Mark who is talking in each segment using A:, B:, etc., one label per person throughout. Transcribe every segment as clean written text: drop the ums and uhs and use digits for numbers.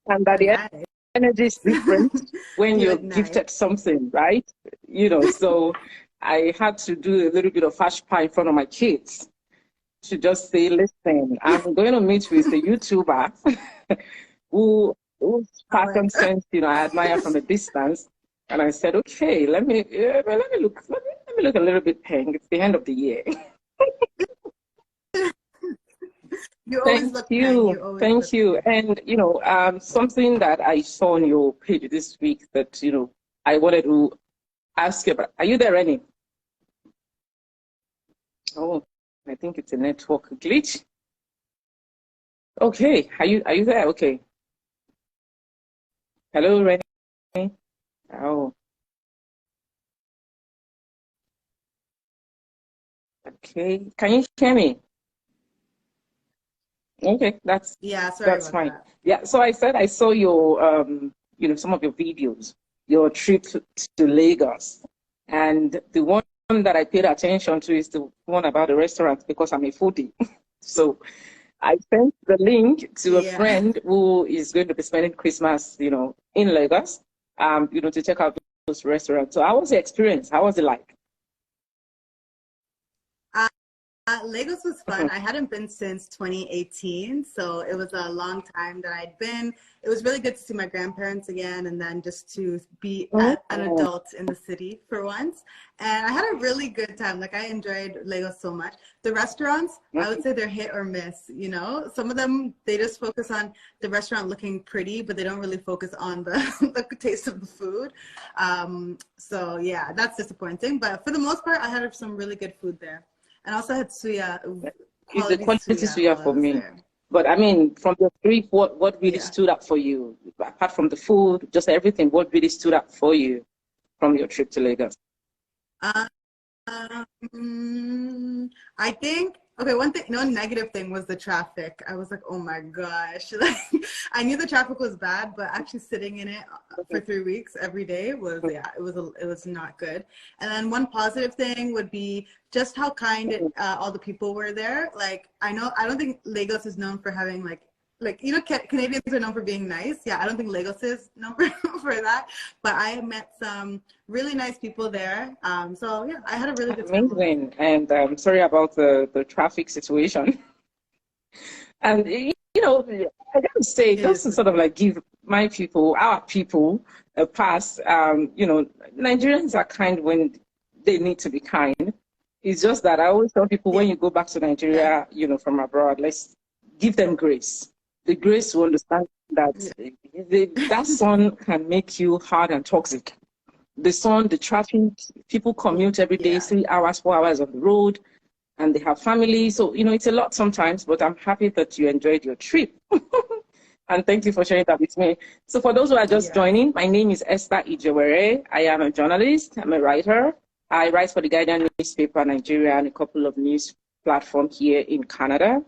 A: and that
B: Oh,
A: the
B: nice.
A: energy is different when
B: You
A: you're
B: look nice.
A: gifted something, right? So I had to do a little bit of hash pie in front of my kids to just say, listen, I'm going to meet with a YouTuber whose
B: I like.
A: fashion sense, I admire from a distance. And I said, okay, let me look a little bit pink. It's the end of the year.
B: You always
A: Thank
B: look pink.
A: you.
B: You always
A: Thank
B: look
A: you.
B: pink.
A: And, something that I saw on your page this week that, I wanted to ask you about. Are you there, Reni? Oh, I think it's a network glitch. Okay. Are you there? Okay. Hello, Reni. Oh, okay. Can you hear me? Okay, that's
B: Yeah, sorry
A: that's
B: about
A: fine.
B: that.
A: Yeah, so I said I saw your some of your videos, your trip to Lagos. And the one that I paid attention to is the one about the restaurant because I'm a foodie. So I sent the link to a
B: Yeah.
A: friend who is going to be spending Christmas, in Lagos, to check out those restaurants. So how was the experience? How was it like?
B: Lagos was fun. I hadn't been since 2018, so it was a long time that I'd been. It was really good to see my grandparents again and then just to be an
A: Oh,
B: adult in the city for once. And I had a really good time. Like, I enjoyed Lagos so much. The restaurants, I would say they're hit or miss, you know? Some of them, they just focus on the restaurant looking pretty, but they don't really focus on the, the taste of the food. So yeah, that's disappointing. But for the most part, I had some really good food there. And also had suya,
A: it's the
B: quality
A: quality
B: suya
A: suya
B: while I
A: for
B: was
A: me.
B: there.
A: But I mean, from the trip, what really
B: Yeah.
A: stood out for you, apart from the food, just everything, what really stood out for you from your trip to Lagos?
B: I think okay. One thing, no negative thing was the traffic. I was like, oh my gosh, like I knew the traffic was bad, but actually sitting in it for 3 weeks every day was yeah, it was not good. And then one positive thing would be just how kind all the people were there. Like I don't think Lagos is known for having like Canadians are known for being nice. Yeah, I don't think Lagos is known for that. But I met some really nice people there. So yeah, I had a really good time while I was
A: Amazing.
B: there.
A: And sorry about the traffic situation. And, I gotta say,
B: It
A: just
B: is
A: to
B: what
A: sort
B: it
A: of
B: is.
A: like give our people, a pass, Nigerians are kind when they need to be kind. It's just that I always tell people
B: Yeah,
A: when you go back to
B: yeah,
A: Nigeria, from abroad, let's give them grace. The grace to understand that
B: yeah,
A: that sun can make you hard and toxic. The sun, the traffic, people commute every day,
B: yeah.
A: 3 hours, 4 hours on the road, and they have family. So, it's a lot sometimes, but I'm happy that you enjoyed your trip. And thank you for sharing that with me. So for those who are just
B: Yes.
A: joining, my name is Esther Ijewere. I am a journalist. I'm a writer. I write for the Guardian newspaper, Nigeria, and a couple of news platforms here in Canada.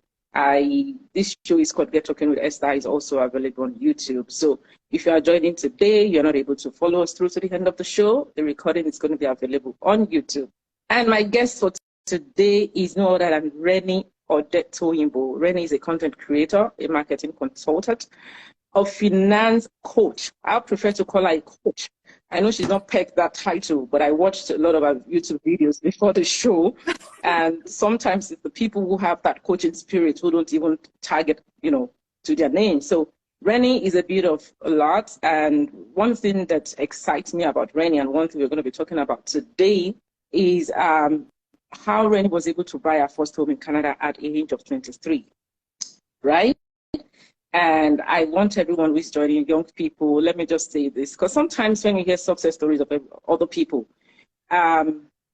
A: This show is called Get Talking with Esther. Is also available on YouTube. So if you are joining today, you're not able to follow us through to the end of the show, the recording is going to be available on YouTube. And my guest for today is no other than Reni Odetoyinbo. Reni is a content creator, a marketing consultant, a finance coach. I prefer to call her a coach. I know she's not pegged that title, but I watched a lot of her YouTube videos before the show. And sometimes it's the people who have that coaching spirit who don't even target, to their name. So Reni is a bit of a lot. And one thing that excites me about Reni, and one thing we're going to be talking about today, is how Reni was able to buy her first home in Canada at the age of 23, right? And I want everyone who is joining, young people, let me just say this, because sometimes when you hear success stories of other people,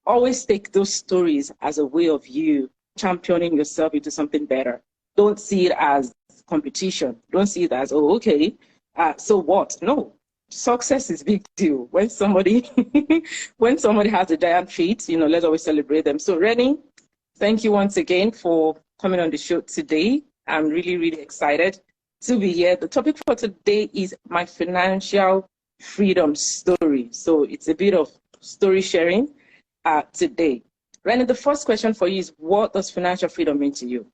A: always take those stories as a way of you championing yourself into something better. Don't see it as competition. Don't see it as, oh, okay, so what? No, success is big deal. When somebody when somebody has a giant feat, let's always celebrate them. So Reni, thank you once again for coming on the show today. I'm really, really excited to be here. The topic for today is my financial freedom story. So it's a bit of story sharing today. Reni, the first question for you is, what does financial freedom mean to you?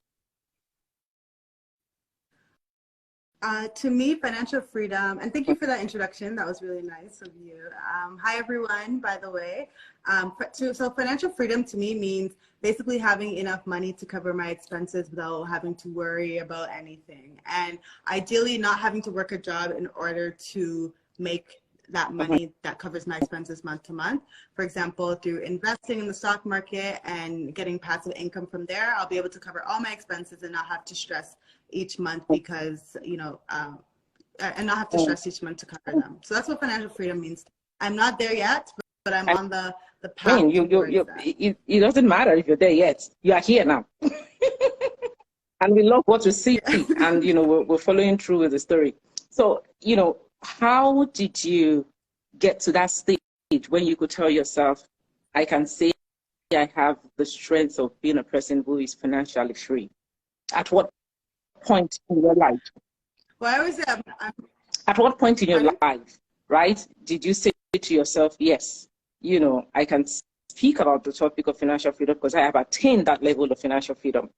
B: To me, financial freedom, and thank you for that introduction. That was really nice of you. Hi, everyone, by the way. So financial freedom to me means basically having enough money to cover my expenses without having to worry about anything. And ideally not having to work a job in order to make that money that covers my expenses month to month. For example, through investing in the stock market and getting passive income from there, I'll be able to cover all my expenses and not have to stress each month because, and not have to stress each month to cover them. So that's what financial freedom means. I'm not there yet, but I'm on the path.
A: I mean, it doesn't matter if you're there yet. You are here now. And we love what we see. And, we're following through with the story. So, how did you get to that stage when you could tell yourself, I can say I have the strength of being a person who is financially free? At what point in your life?
B: Well, I always say
A: at what point in your life, right, did you say to yourself, yes, I can speak about the topic of financial freedom because I have attained that level of financial freedom?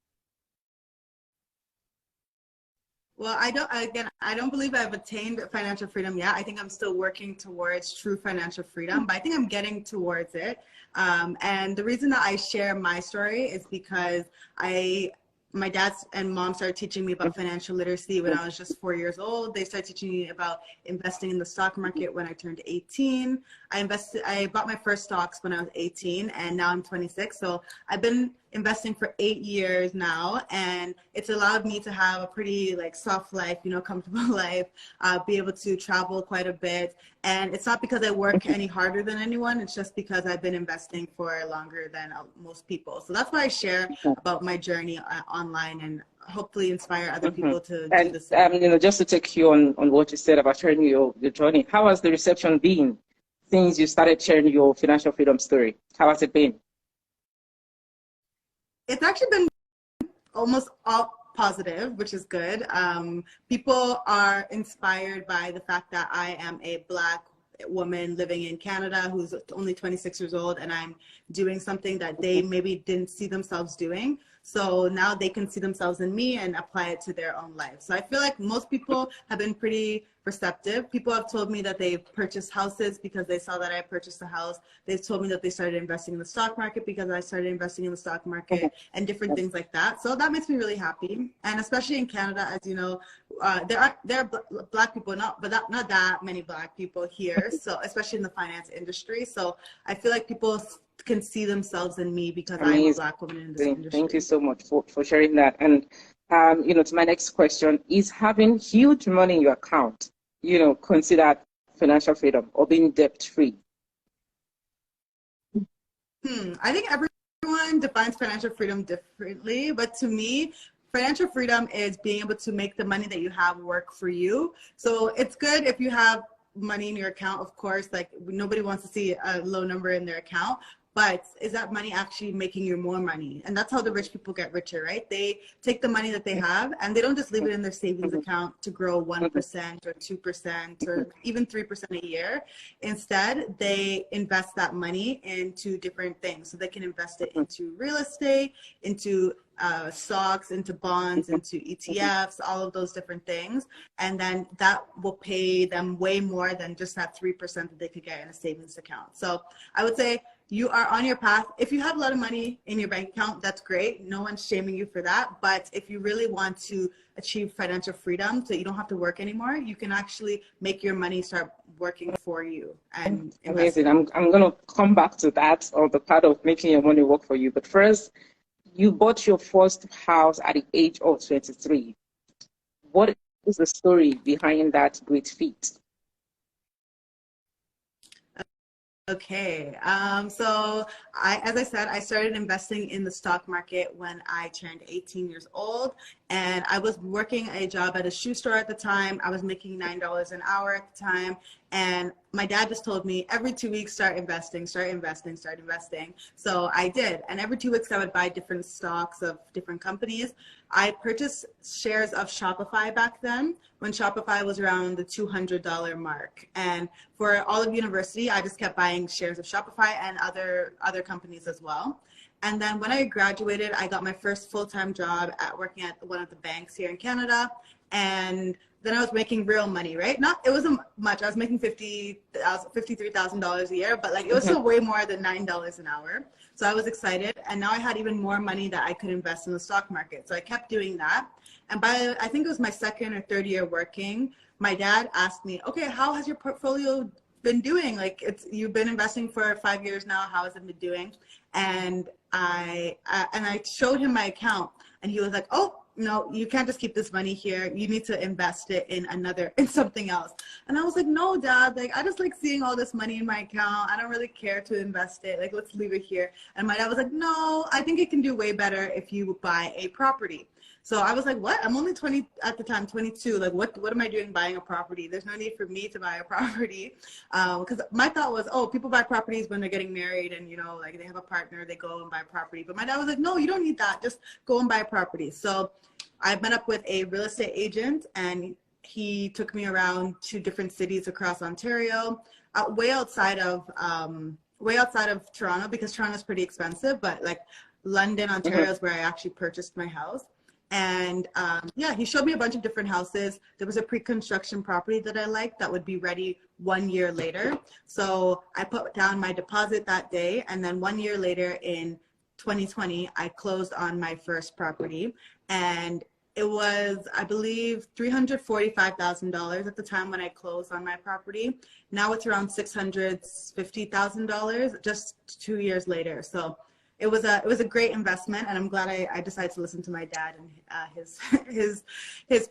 B: Well, I don't believe I've attained financial freedom yet. I think I'm still working towards true financial freedom, but I think I'm getting towards it. And the reason that I share my story is because my dad and mom started teaching me about financial literacy when I was just 4 years old. They started teaching me about investing in the stock market when I turned 18. I bought my first stocks when I was 18, and now I'm 26. So I've been investing for 8 years now, and it's allowed me to have a pretty soft life, comfortable life, be able to travel quite a bit. And it's not because I work any harder than anyone. It's just because I've been investing for longer than most people. So that's why I share about my journey online and hopefully inspire other people to do the same.
A: Just to take you on what you said about sharing your journey, how has the reception been since you started sharing your financial freedom story? How has it been?
B: It's actually been almost all positive, which is good. People are inspired by the fact that I am a Black woman living in Canada who's only 26 years old, and I'm doing something that they maybe didn't see themselves doing. So now they can see themselves in me and apply it to their own life. So I feel like most people have been pretty receptive. People have told me that they've purchased houses because they saw that I purchased a house. They've told me that they started investing in the stock market because I started investing in the stock market and different things like that. So that makes me really happy. And especially in Canada, as you know, there are Black people, not that many Black people here. So especially in the finance industry. So I feel like people can see themselves in me because I'm a Black woman in this industry.
A: Thank you so much for sharing that. And to my next question, is having huge money in your account, considered financial freedom or being debt free?
B: I think everyone defines financial freedom differently, but to me, financial freedom is being able to make the money that you have work for you. So it's good if you have money in your account, of course, nobody wants to see a low number in their account. But is that money actually making you more money? And that's how the rich people get richer, right? They take the money that they have and they don't just leave it in their savings account to grow 1% or 2% or even 3% a year. Instead, they invest that money into different things. So they can invest it into real estate, into stocks, into bonds, into ETFs, all of those different things. And then that will pay them way more than just that 3% that they could get in a savings account. So I would say you are on your path. If you have a lot of money in your bank account, that's great. No one's shaming you for that. But if you really want to achieve financial freedom so you don't have to work anymore, you can actually make your money start working for you. And
A: amazing. I'm going to come back to that, or the part of making your money work for you. But first, you bought your first house at the age of 23. What is the story behind that great feat?
B: Okay, so as I said, I started investing in the stock market when I turned 18 years old, and I was working a job at a shoe store at the time. I was making $9 an hour at the time, and my dad just told me every 2 weeks, start investing, start investing, start investing. So I did, and every 2 weeks I would buy different stocks of different companies. I purchased shares of Shopify back then when Shopify was around the $200 mark. And for all of university, I just kept buying shares of Shopify and other companies as well. And then when I graduated, I got my first full-time job working at one of the banks here in Canada. And then I was making real money, right? It wasn't much. I was making $53,000 a year, but like it was still way more than $9 an hour. So I was excited. And now I had even more money that I could invest in the stock market. So I kept doing that. And by, I think it was my second or third year working, my dad asked me, okay, how has your portfolio been doing? Like you've been investing for 5 years now. How has it been doing? And I showed him my account, and he was like, oh, no, you can't just keep this money here. You need to invest it in something else. And I was like, no, Dad, like I just like seeing all this money in my account. I don't really care to invest it. Like, let's leave it here. And my dad was like, no, I think it can do way better if you buy a property. So I was like, what? I'm only 20 at the time, 22. Like, what am I doing buying a property? There's no need for me to buy a property. Because my thought was, oh, people buy properties when they're getting married and, you know, like they have a partner, they go and buy a property. But my dad was like, no, you don't need that. Just go and buy a property. So I met up with a real estate agent, and he took me around to different cities across Ontario, way outside of Toronto, because Toronto's pretty expensive, but like London, Ontario is where I actually purchased my house. And yeah, he showed me a bunch of different houses. There was a pre-construction property that I liked that would be ready 1 year later. So I put down my deposit that day, and then 1 year later in 2020, I closed on my first property, and it was, I believe, $345,000 at the time when I closed on my property. Now it's around $650,000 just 2 years later. So it was a great investment, and I'm glad I decided to listen to my dad and his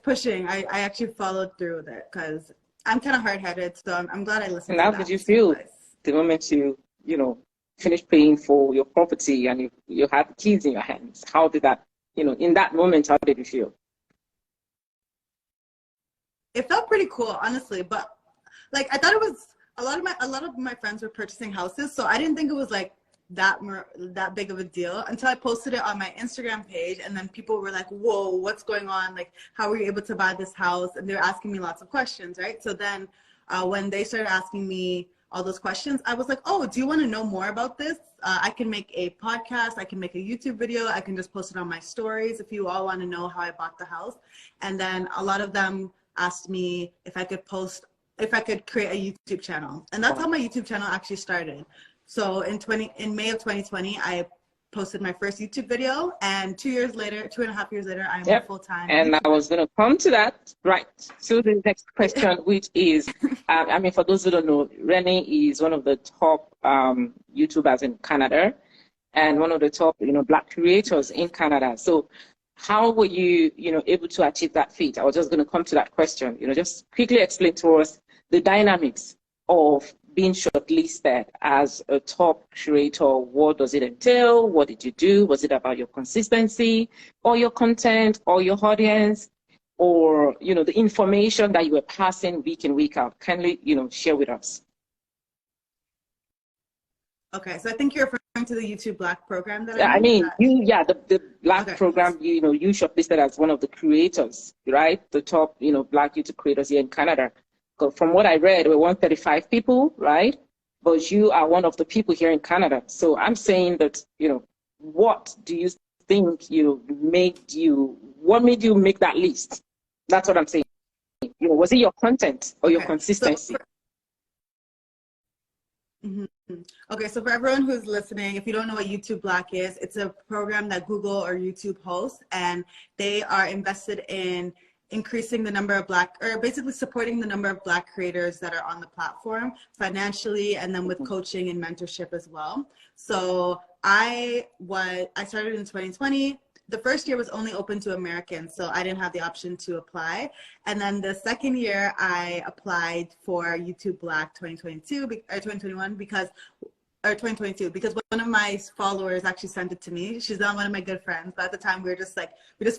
B: pushing. I actually followed through with it because I'm kind of hard-headed, so I'm glad I listened.
A: And how did you feel the moment you finished paying for your property and you had the keys in your hands? How did that, in that moment, how did you feel?
B: It felt pretty cool, honestly, but like I thought it was a lot of my friends were purchasing houses, so I didn't think it was like that big of a deal until I posted it on my Instagram page, and then people were like, whoa, what's going on? Like, how were you able to buy this house? And they're asking me lots of questions, right? So then when they started asking me all those questions, I was like, oh, do you want to know more about this? I can make a podcast, I can make a YouTube video, I can just post it on my stories if you all want to know how I bought the house. And then a lot of them asked me if I could create a YouTube channel. And that's how my YouTube channel actually started. So in May of 2020, I posted my first YouTube video, and 2.5 years later, I'm a full-time
A: And
B: YouTuber.
A: I was going to come to that, right? So the next question, which is, for those who don't know, Reni is one of the top YouTubers in Canada, and one of the top, Black creators in Canada. So how were you, able to achieve that feat? I was just going to come to that question. Just quickly explain to us the dynamics of being shortlisted as a top creator. What does it entail? What did you do? Was it about your consistency, or your content, or your audience, or the information that you were passing week in, week out? Kindly, share with us.
B: Okay, so I think you're referring to the YouTube Black program that
A: the Black program. You shortlisted as one of the creators, right? The top, Black YouTube creators here in Canada. From what I read, we're 135 people, right? But you are one of the people here in Canada. So I'm saying that, what do you think what made you make that list? That's what I'm saying. Was it your content or your consistency?
B: Okay, so for everyone who's listening, if you don't know what YouTube Black is, it's a program that Google or YouTube hosts, and they are invested in increasing the number of basically supporting the number of Black creators that are on the platform financially, and then with coaching and mentorship as well. So I started in 2020. The first year was only open to Americans, so I didn't have the option to apply. And then the second year I applied for YouTube Black 2021 because one of my followers actually sent it to me. She's not one of my good friends, but at the time we just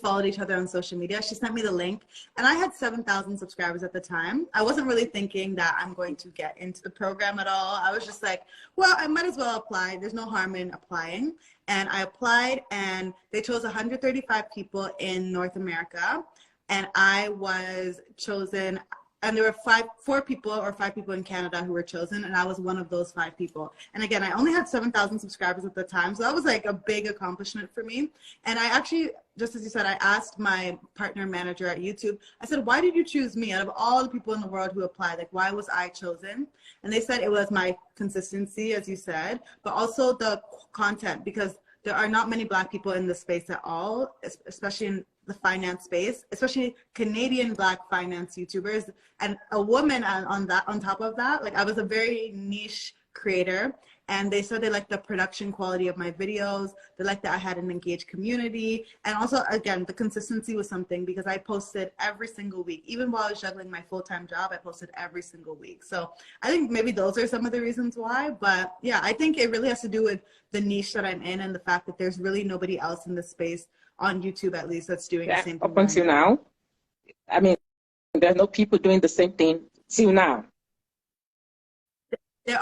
B: followed each other on social media. She sent me the link, and I had 7,000 subscribers at the time. I wasn't really thinking that I'm going to get into the program at all. I was just like, well, I might as well apply. There's no harm in applying. And I applied, and they chose 135 people in North America, and I was chosen and there were four people or five people in Canada who were chosen, and I was one of those 5 people. And again, I only had 7,000 subscribers at the time, so that was like a big accomplishment for me. And I actually, just as you said, I asked my partner manager at YouTube, I said, why did you choose me out of all the people in the world who applied? Like, why was I chosen? And they said it was my consistency, as you said, but also the content, because there are not many Black people in this space at all, especially in the finance space, especially Canadian Black finance YouTubers, and a woman on top of that. Like, I was a very niche creator, and they said they liked the production quality of my videos. They liked that I had an engaged community. And also, again, the consistency was something, because I posted every single week. Even while I was juggling my full-time job, I posted every single week. So I think maybe those are some of the reasons why. But yeah, I think it really has to do with the niche that I'm in, and the fact that there's really nobody else in this space, on YouTube at least, that's doing the same thing.
A: Up until now, I mean, there are no people doing the same thing till now.
B: There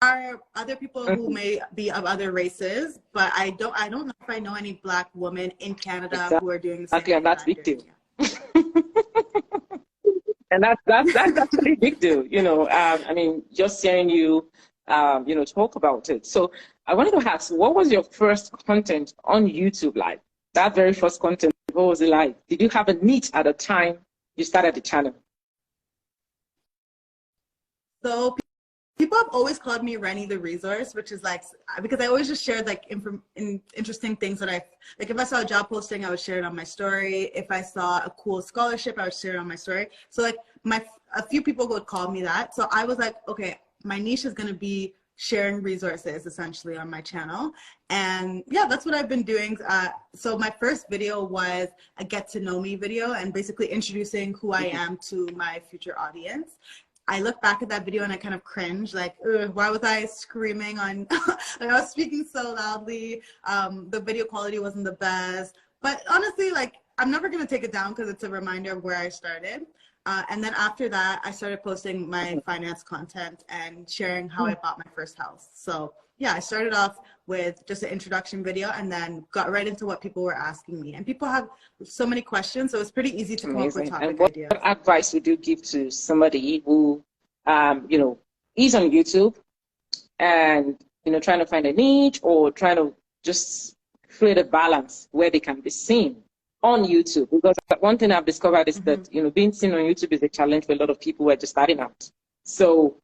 B: are other people who may be of other races, but I don't know if I know any Black women in Canada who are doing the same thing.
A: And that's big deal. And that's actually a big deal. You know, I mean, just hearing you, you know, talk about it. So I wanted to ask, what was your first content on YouTube like? That very first content, what was it like? Did you have a niche at the time you started the channel?
B: So people have always called me Reni the Resource, which is like, because I always just shared like interesting things that like if I saw a job posting, I would share it on my story. If I saw a cool scholarship, I would share it on my story. So like a few people would call me that. So I was like, okay, my niche is going to be sharing resources essentially on my channel. And yeah, that's what I've been doing. So my first video was a get to know me video, and basically introducing who I am to my future audience. I look back at that video and I kind of cringe, like, why was I screaming on, like I was speaking so loudly. The video quality wasn't the best, but honestly, like, I'm never going to take it down because it's a reminder of where I started. And then after that, I started posting my finance content and sharing how I bought my first house. So yeah, I started off with just an introduction video and then got right into what people were asking me. And people have so many questions, so it's pretty easy to come up with topic ideas.
A: What advice would you give to somebody who, you know, is on YouTube and, you know, trying to find a niche or trying to just create a balance where they can be seen on YouTube? Because one thing I've discovered is that, you know, being seen on YouTube is a challenge for a lot of people who are just starting out. So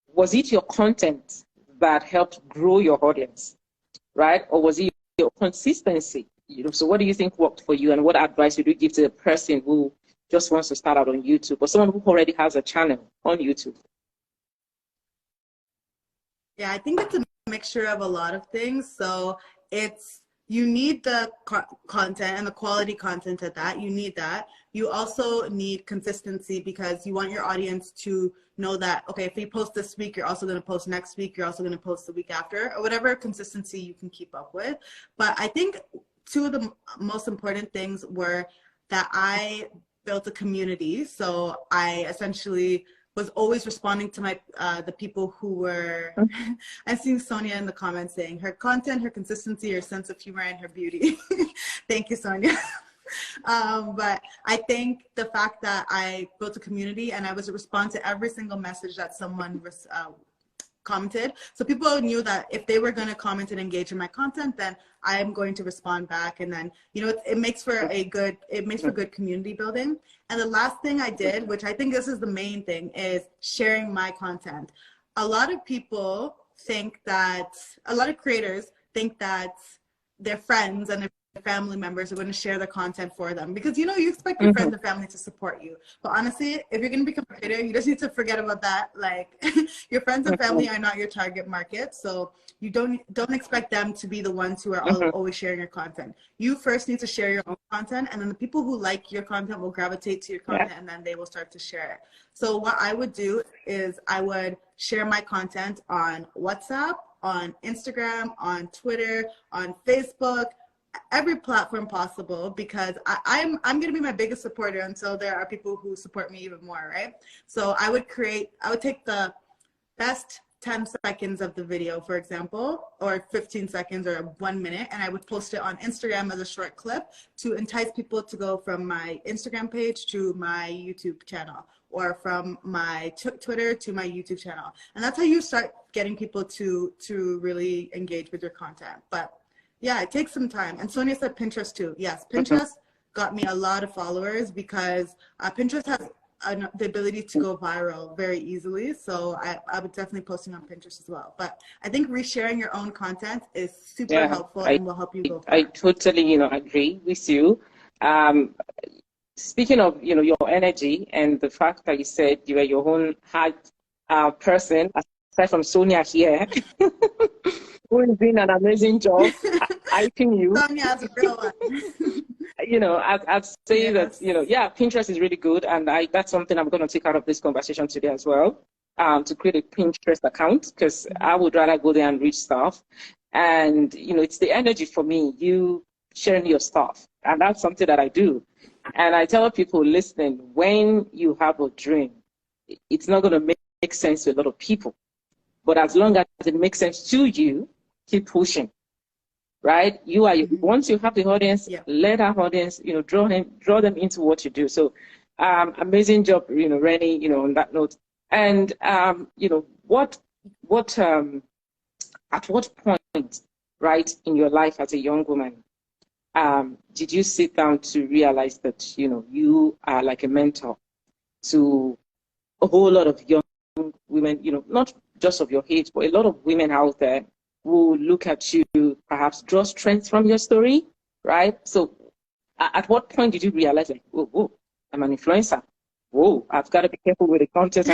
A: was it your content that helped grow your audience, right? Or was it your consistency? You know, so what do you think worked for you, and what advice would you give to a person who just wants to start out on YouTube, or someone who already has a channel on YouTube?
B: Yeah, I think it's a mixture of a lot of things. So you need the content and the quality content at that. You need that. You also need consistency, because you want your audience to know that, okay, if you post this week, you're also going to post next week, you're also going to post the week after, or whatever consistency you can keep up with. But I think two of the most important things were that I built a community. So I essentially was always responding to my the people who were, I've seen Sonia in the comments saying her content, her consistency, her sense of humor, and her beauty. Thank you, Sonia. But I think the fact that I built a community and I was respond to every single message that someone commented. So people knew that if they were going to comment and engage in my content, then I am going to respond back. And then, you know, it makes for good community building. And the last thing I did, which I think this is the main thing, is sharing my content. A lot of people think that, a lot of creators think that their friends and their family members are going to share the content for them, because, you know, you expect your friends and family to support you. But honestly, if you're going to become a creator, you just need to forget about that. Like, your friends and family are not your target market, so you don't expect them to be the ones who are always sharing your content. You first need to share your own content, and then the people who like your content will gravitate to your content, and then they will start to share it. So what I would do is I would share my content on WhatsApp, on Instagram, on Twitter, on Facebook, every platform possible, because I'm going to be my biggest supporter until there are people who support me even more, right? So I would take the best 10 seconds of the video, for example, or 15 seconds or 1 minute, and I would post it on Instagram as a short clip to entice people to go from my Instagram page to my YouTube channel, or from my Twitter to my YouTube channel. And that's how you start getting people to really engage with your content. But yeah, it takes some time. And Sonia said Pinterest too. Yes, Pinterest got me a lot of followers because Pinterest has the ability to go viral very easily. So I would definitely posting on Pinterest as well. But I think resharing your own content is super helpful and will help you go far.
A: I totally, agree with you. Speaking of, your energy and the fact that you said you are your own hard person, aside from Sonia here, who is doing an amazing job hyping you.
B: Sonia's a real one.
A: I'd say that, Pinterest is really good. And that's something I'm going to take out of this conversation today as well, to create a Pinterest account, because I would rather go there and read stuff. And, it's the energy for me, you sharing your stuff. And that's something that I do. And I tell people, listen, when you have a dream, it's not going to make sense to a lot of people. But as long as it makes sense to you, keep pushing. Right? Once you have the audience, let our audience, draw them into what you do. So, amazing job, Reni, on that note. And, at what point, right, in your life as a young woman, did you sit down to realize that, you are like a mentor to a whole lot of young women, not just of your age, but a lot of women out there who look at you, perhaps draw strength from your story, right? So at what point did you realize, like, whoa, I'm an influencer. Whoa, I've got to be careful with the content.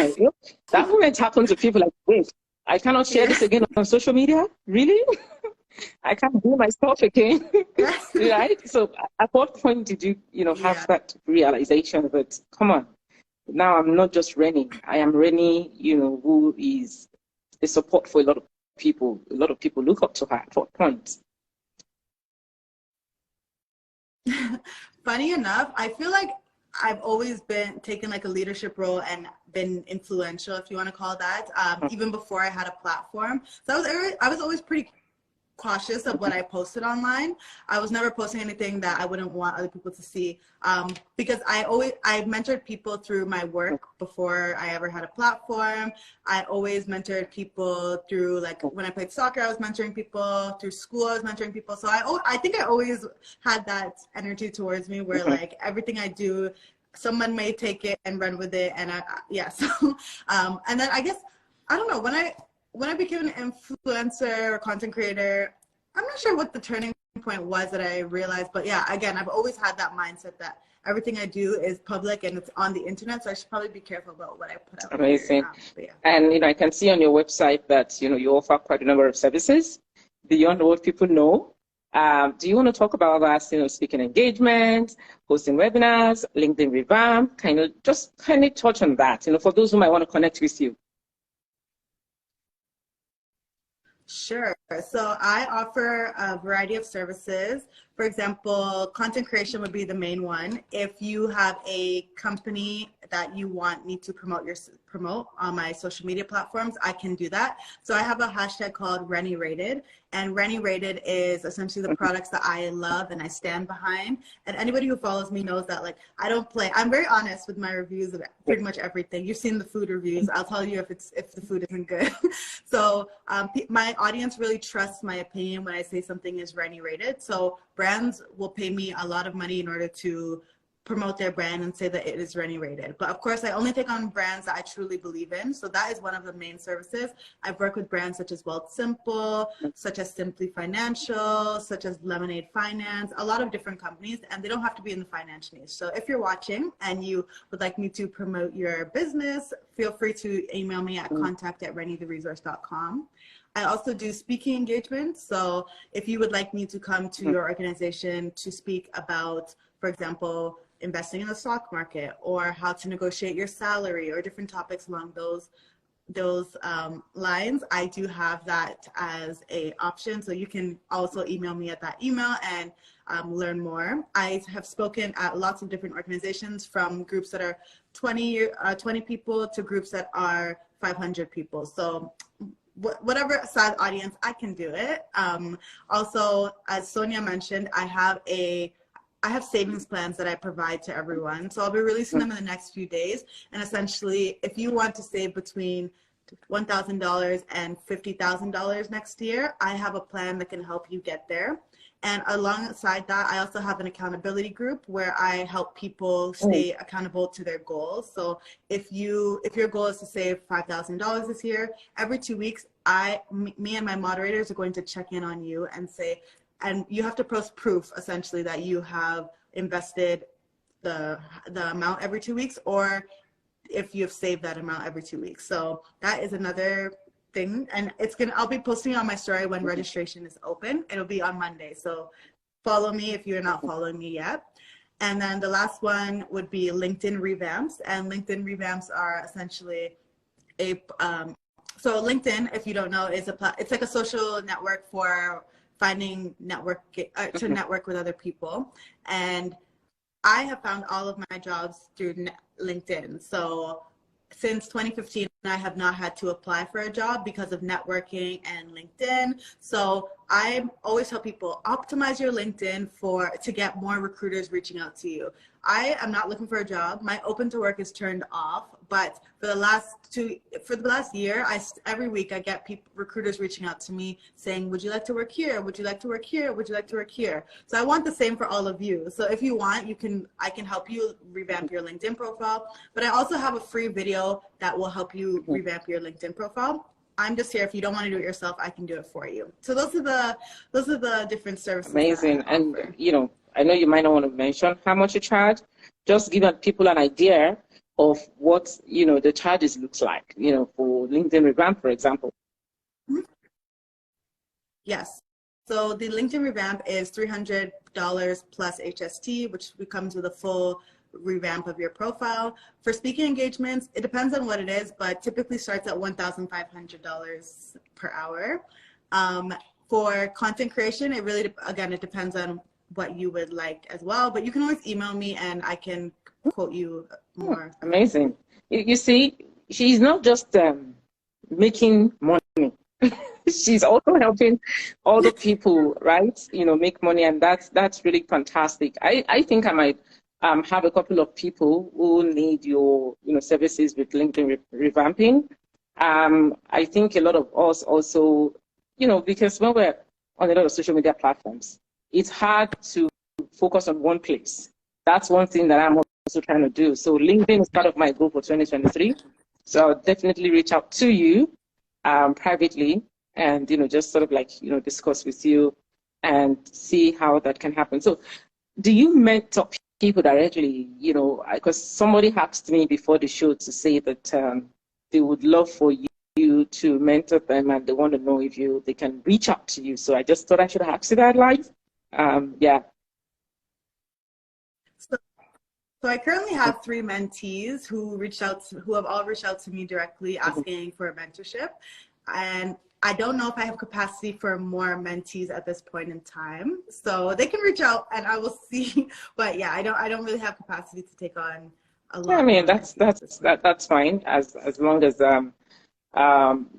A: That moment happened to people like, wait, I cannot share this again on social media? Really? I can't do my stuff again, right? So at what point did you, have that realization that, come on, now I'm not just Reni. I am Reni, who is a support for a lot of people. A lot of people look up to her. At what point?
B: Funny enough, I feel like I've always been taking like a leadership role and been influential, if you want to call that, even before I had a platform. So I was always pretty cautious of what I posted online. I was never posting anything that I wouldn't want other people to see, because I mentored people through my work before I ever had a platform. I always mentored people through, like, when I played soccer, I was mentoring people. Through school, I was mentoring people. So I think I always had that energy towards me where like everything I do, someone may take it and run with it. And so and then I guess, I don't know, when I became an influencer or content creator, I'm not sure what the turning point was that I realized, but yeah, again, I've always had that mindset that everything I do is public and it's on the internet, so I should probably be careful about what I put out.
A: Amazing. And I can see on your website that you offer quite a number of services beyond what people know. Do you want to talk about that? Speaking engagement, hosting webinars, LinkedIn revamp, kind of touch on that, for those who might want to connect with you.
B: Sure. So I offer a variety of services. For example, content creation would be the main one. If you have a company that you want me to promote on my social media platforms, I can do that. So I have a hashtag called Reni Rated, and Reni Rated is essentially the products that I love and I stand behind. And anybody who follows me knows that, like, I don't play. I'm very honest with my reviews of pretty much everything. You've seen the food reviews. I'll tell you if the food isn't good. So my audience really trusts my opinion when I say something is Reni Rated. So brands will pay me a lot of money in order to promote their brand and say that it is Reni Rated. But of course, I only take on brands that I truly believe in. So that is one of the main services. I've worked with brands such as Wealth Simple, such as Simply Financial, such as Lemonade Finance, a lot of different companies, and they don't have to be in the finance niche. So if you're watching and you would like me to promote your business, feel free to email me at contact@renitheresource.com. I also do speaking engagements. So if you would like me to come to your organization to speak about, for example, investing in the stock market or how to negotiate your salary or different topics along those lines, I do have that as a option. So you can also email me at that email and learn more. I have spoken at lots of different organizations, from groups that are 20 people to groups that are 500 people. So whatever size audience, I can do it. Also, as Sonia mentioned, I have savings plans that I provide to everyone. So I'll be releasing them in the next few days. And essentially, if you want to save between $1,000 and $50,000 next year, I have a plan that can help you get there. And alongside that, I also have an accountability group where I help people stay accountable to their goals. So if your goal is to save $5,000 this year, every 2 weeks, me and my moderators are going to check in on you and say, and you have to post proof essentially that you have invested the amount every 2 weeks, or if you've saved that amount every 2 weeks. So that is another thing, and I'll be posting on my story when registration is open. It'll be on Monday, so follow me if you're not following me yet. And then the last one would be LinkedIn revamps, and LinkedIn revamps are essentially so LinkedIn, if you don't know, it's like a social network for finding to network with other people. And I have found all of my jobs through LinkedIn. So since 2015, I have not had to apply for a job because of networking and LinkedIn. So I always tell people, optimize your LinkedIn to get more recruiters reaching out to you. I am not looking for a job. My open to work is turned off, but for the last year, every week I get recruiters reaching out to me saying, would you like to work here? Would you like to work here? Would you like to work here? So I want the same for all of you. So if you want, I can help you revamp your LinkedIn profile, but I also have a free video that will help you revamp your LinkedIn profile. I'm just here. If you don't want to do it yourself, I can do it for you. So those are the different services.
A: Amazing. And I know you might not want to mention how much you charge. Just give people an idea of what the charges looks like, for LinkedIn revamp, for example.
B: Yes. So the LinkedIn revamp is $300 plus HST, which comes with a full revamp of your profile. For speaking engagements, it depends on what it is, but typically starts at $1,500 per hour. For content creation, it really, again, it depends on what you would like as well, but you can always email me and I can quote you more.
A: Amazing. You see, she's not just making money. She's also helping other people, right? Make money, and that's really fantastic. I think I might have a couple of people who need your services with LinkedIn revamping. I think a lot of us also, because when we're on a lot of social media platforms, it's hard to focus on one place. That's one thing that I'm also trying to do. So LinkedIn is part of my goal for 2023. So I'll definitely reach out to you privately and, just sort of like, discuss with you and see how that can happen. So do you mentor people directly? Because somebody asked me before the show to say that they would love for you to mentor them and they want to know if they can reach out to you. So I just thought I should ask you that live. Yeah.
B: So I currently have 3 mentees who have all reached out to me directly asking for a mentorship. And I don't know if I have capacity for more mentees at this point in time. So they can reach out and I will see. But yeah, I don't really have capacity to take on a lot.
A: Yeah, I mean, that's fine as long as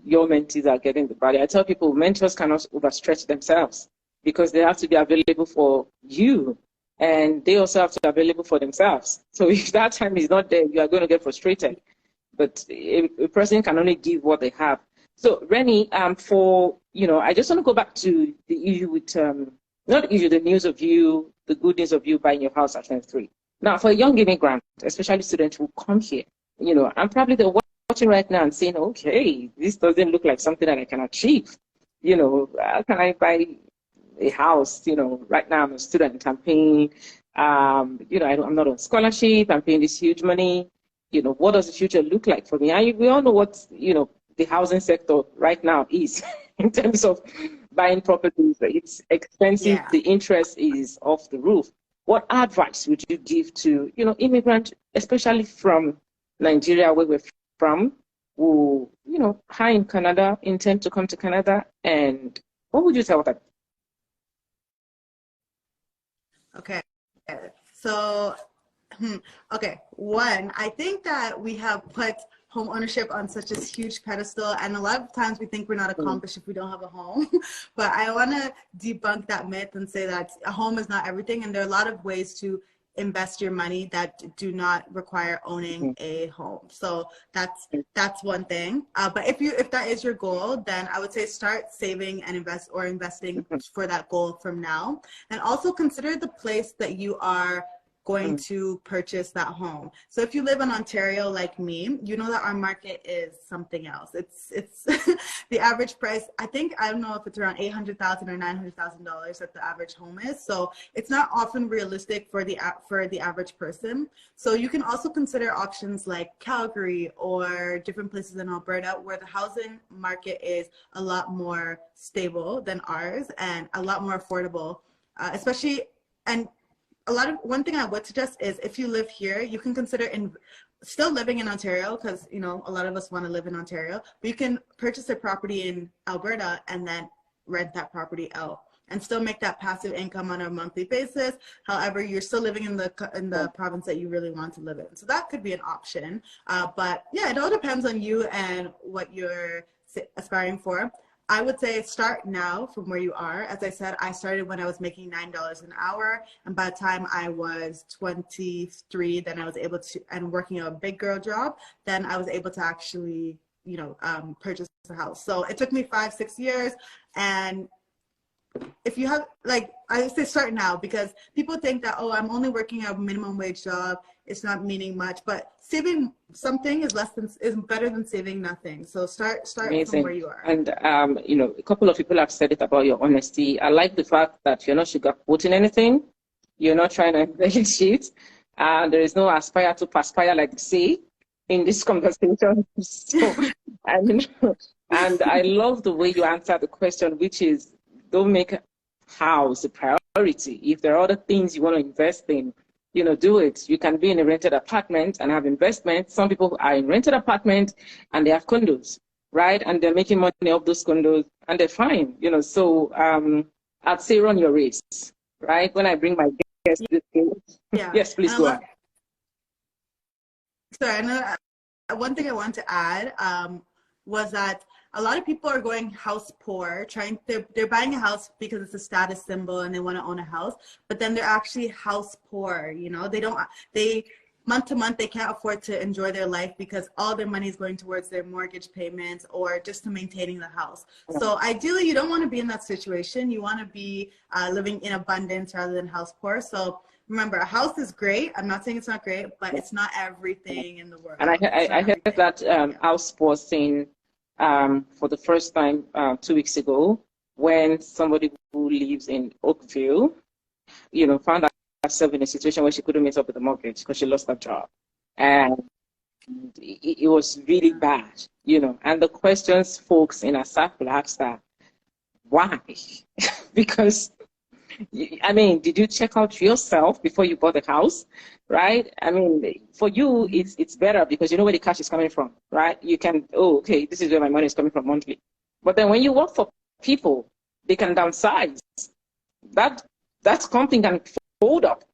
A: your mentees are getting the value. I tell people mentors cannot overstretch themselves because they have to be available for you. And they also have to be available for themselves. So if that time is not there, you are going to get frustrated. But a person can only give what they have. So Reni, I just want to go back to the issue with, not the issue, the news of you, the good news of you buying your house at 23. Now, for a young immigrant, especially students who come here, I'm probably watching right now and saying, okay, this doesn't look like something that I can achieve. How can I buy a house? Right now I'm a student. I'm paying, I'm not on scholarship. I'm paying this huge money. What does the future look like for me? We all know what, the housing sector right now is in terms of buying properties. It's expensive. Yeah. The interest is off the roof. What advice would you give to, immigrants, especially from Nigeria, where we're from, who, are in Canada, intend to come to Canada, and what would you tell them?
B: Okay. So, okay. One, I think that we have put home ownership on such a huge pedestal, and a lot of times we think we're not accomplished if we don't have a home. But I want to debunk that myth and say that a home is not everything, and there are a lot of ways to invest your money that do not require owning a home. So that's one thing. But if that is your goal, then I would say start saving and investing for that goal from now. And also consider the place that you are going to purchase that home. So if you live in Ontario like me, you know that our market is something else. It's the average price, I don't know if it's around $800,000 or $900,000 that the average home is. So it's not often realistic for the average person. So you can also consider options like Calgary or different places in Alberta where the housing market is a lot more stable than ours and a lot more affordable, especially. And one thing I would suggest is if you live here, you can consider still living in Ontario, because a lot of us want to live in Ontario, but you can purchase a property in Alberta and then rent that property out and still make that passive income on a monthly basis. However, you're still living in the province that you really want to live in. So that could be an option. But yeah, it all depends on you and what you're aspiring for. I would say start now from where you are. As I said, I started when I was making $9 an hour. And by the time I was 23, then I was able to, and working a big girl job, then I was able to actually, purchase a house. So it took me 5-6 years. And if you have, I say start now, because people think that, I'm only working a minimum wage job, it's not meaning much, but saving something is better than saving nothing. So start
A: Amazing.
B: From where you are.
A: And a couple of people have said it about your honesty. I like the fact that you're not sugarcoating anything, you're not trying to embellish it, and there is no aspire to perspire, like they say in this conversation. So, and I love the way you answer the question, which is, don't make house a priority. If there are other things you want to invest in, do it. You can be in a rented apartment and have investment. Some people are in rented apartment and they have condos, right? And they're making money off those condos and they're fine, So I'd say run your race, right? When I bring my guests, yes, please go on.
B: Sorry, one thing I want to add was that a lot of people are going house poor, they're buying a house because it's a status symbol and they want to own a house, but then they're actually house poor. They month to month, they can't afford to enjoy their life because all their money is going towards their mortgage payments or just to maintaining the house. So ideally, you don't want to be in that situation. You want to be living in abundance rather than house poor. So remember, a house is great. I'm not saying it's not great, but it's not everything in the world. And
A: I heard that house poor thing for the first time 2 weeks ago, when somebody who lives in Oakville, found herself in a situation where she couldn't meet up with the mortgage because she lost her job. And it was really bad, And the questions folks in her circle asked her, why? Because, did you check out yourself before you bought the house, right? For you, it's better because you know where the cash is coming from, right? You can, okay, this is where my money is coming from monthly. But then when you work for people, they can downsize. That company can fold up.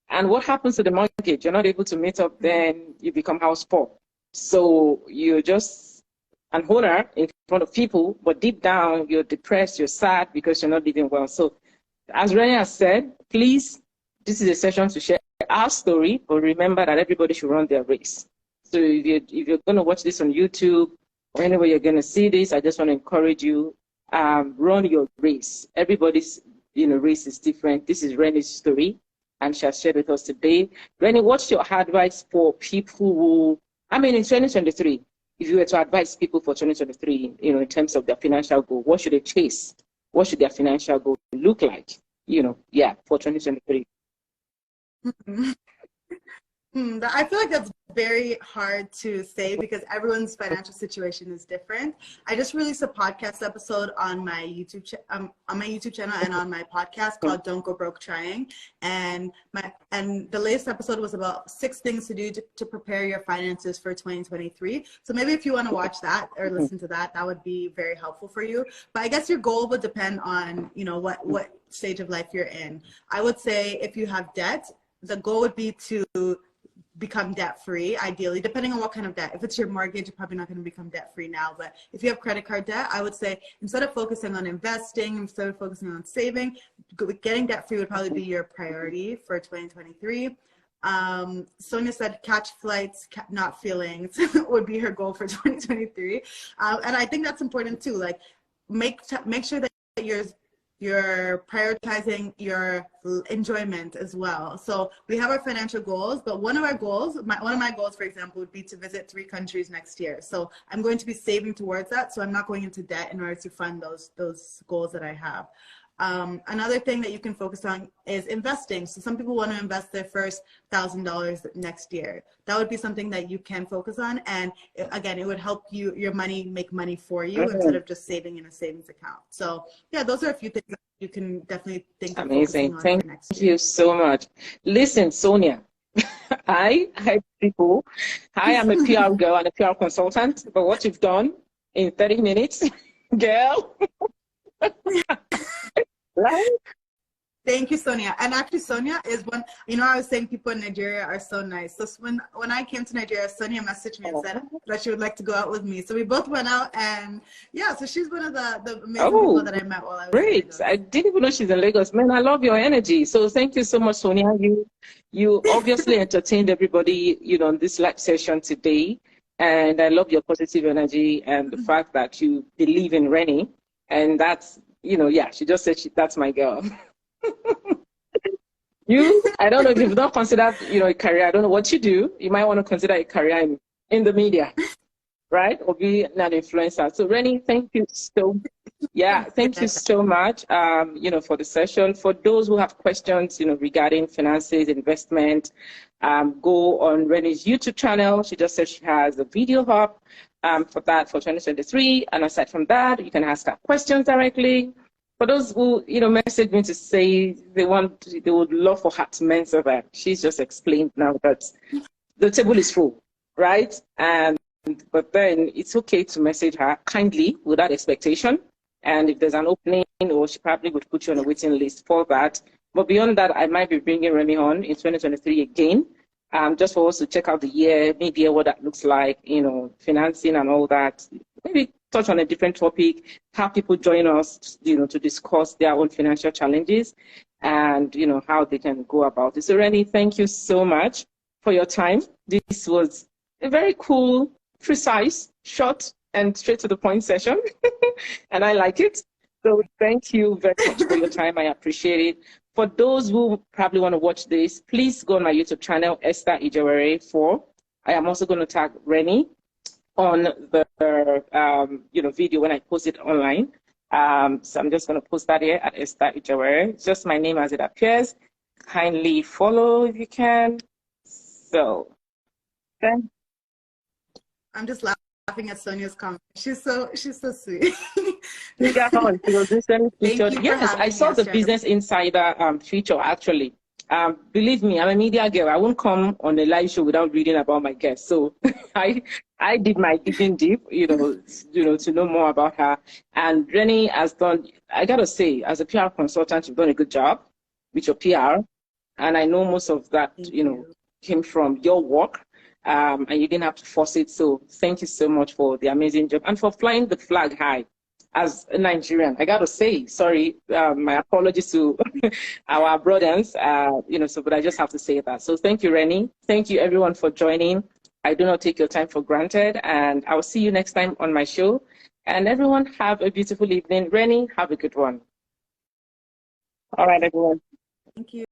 A: And what happens to the mortgage? You're not able to meet up, then you become house poor. So you're just an owner in front of people, but deep down, you're depressed, you're sad because you're not living well. So as Reni has said, please, this is a session to share our story, but remember that everybody should run their race. So if you're going to watch this on YouTube or anywhere you're going to see this, I just want to encourage you, run your race. Everybody's race is different. This is Reni's story, and she has shared with us today. Reni, what's your advice for people who, in 2023, if you were to advise people for 2023, in terms of their financial goal, what should they chase? What should their financial goal look like, for 2023?
B: I feel like that's very hard to say because everyone's financial situation is different. I just released a podcast episode on my YouTube channel and on my podcast called "Don't Go Broke Trying," and the latest episode was about 6 things to do to prepare your finances for 2023. So maybe if you want to watch that or listen to that, that would be very helpful for you. But I guess your goal would depend on what stage of life you're in. I would say if you have debt, the goal would be to become debt free, ideally, depending on what kind of debt. If it's your mortgage, you're probably not going to become debt free now. But if you have credit card debt, I would say instead of focusing on investing, instead of focusing on saving, getting debt free would probably be your priority for 2023. Sonia said catch flights, not feelings would be her goal for 2023. And I think that's important too. Like make sure that you're prioritizing your enjoyment as well. So we have our financial goals, but one of my goals, for example, would be to visit 3 countries next year. So I'm going to be saving towards that. So I'm not going into debt in order to fund those goals that I have. Another thing that you can focus on is investing. So some people want to invest their first $1,000 next year. That would be something that you can focus on. And again, it would help your money make money for you instead of just saving in a savings account. So yeah, those are a few things that you can definitely think of focusing on for next year.
A: Thank you so much. Listen, Sonia, I am a PR girl and a PR consultant, but what you've done in 30 minutes, girl. Right?
B: Thank you, Sonia. And actually, Sonia is one, I was saying people in Nigeria are so nice. So when I came to Nigeria, Sonia messaged me and said that she would like to go out with me. So we both went out, and yeah, so she's one of the amazing people that I met while I was
A: great.
B: in Lagos.
A: I didn't even know she's in Lagos. Man, I love your energy. So thank you so much, Sonia. You obviously entertained everybody, on this live session today. And I love your positive energy and the fact that you believe in Reni. And that's, she just said that's my girl. I don't know if you've not considered, a career. I don't know what you do. You might want to consider a career in the media, right? Or be an influencer. So Reni, thank you so much, for the session. For those who have questions, regarding finances, investment, go on Reni's YouTube channel. She just said she has a video hub for 2023. And aside from that, you can ask her questions directly. For those who, message me to say they would love for her to mentor that. She's just explained now that the table is full, right? But then it's okay to message her kindly without expectation. And if there's an opening, or she probably would put you on a waiting list for that. But beyond that, I might be bringing Reni on in 2023 again, just for us to check out the year, maybe what that looks like, financing and all that. Maybe touch on a different topic, have people join us, to discuss their own financial challenges and, how they can go about it. So Reni, thank you so much for your time. This was a very cool, precise, short, and straight to the point session. And I like it. So thank you very much for your time. I appreciate it. For those who probably want to watch this, please go on my YouTube channel, Esther Ijewere 4. I am also going to tag Reni on the video when I post it online. So I'm just going to post that here at Esther Ijewere. It's just my name as it appears. Kindly follow if you can. So then
B: I'm just laughing at Sonia's comment. She's so sweet.
A: You got on. Yes, I saw the Business Insider feature actually. Believe me, I'm a media girl. I won't come on a live show without reading about my guest. So I did my digging deep, to know more about her. And Reni has done, I gotta say, as a PR consultant, you've done a good job with your PR. And I know most of that, came from your work. And you didn't have to force it. So thank you so much for the amazing job and for flying the flag high. As a Nigerian, I got to say, sorry, my apologies to our brothers, but I just have to say that. So thank you, Reni. Thank you, everyone, for joining. I do not take your time for granted, and I will see you next time on my show. And everyone, have a beautiful evening. Reni, have a good one. All right, everyone.
B: Thank you.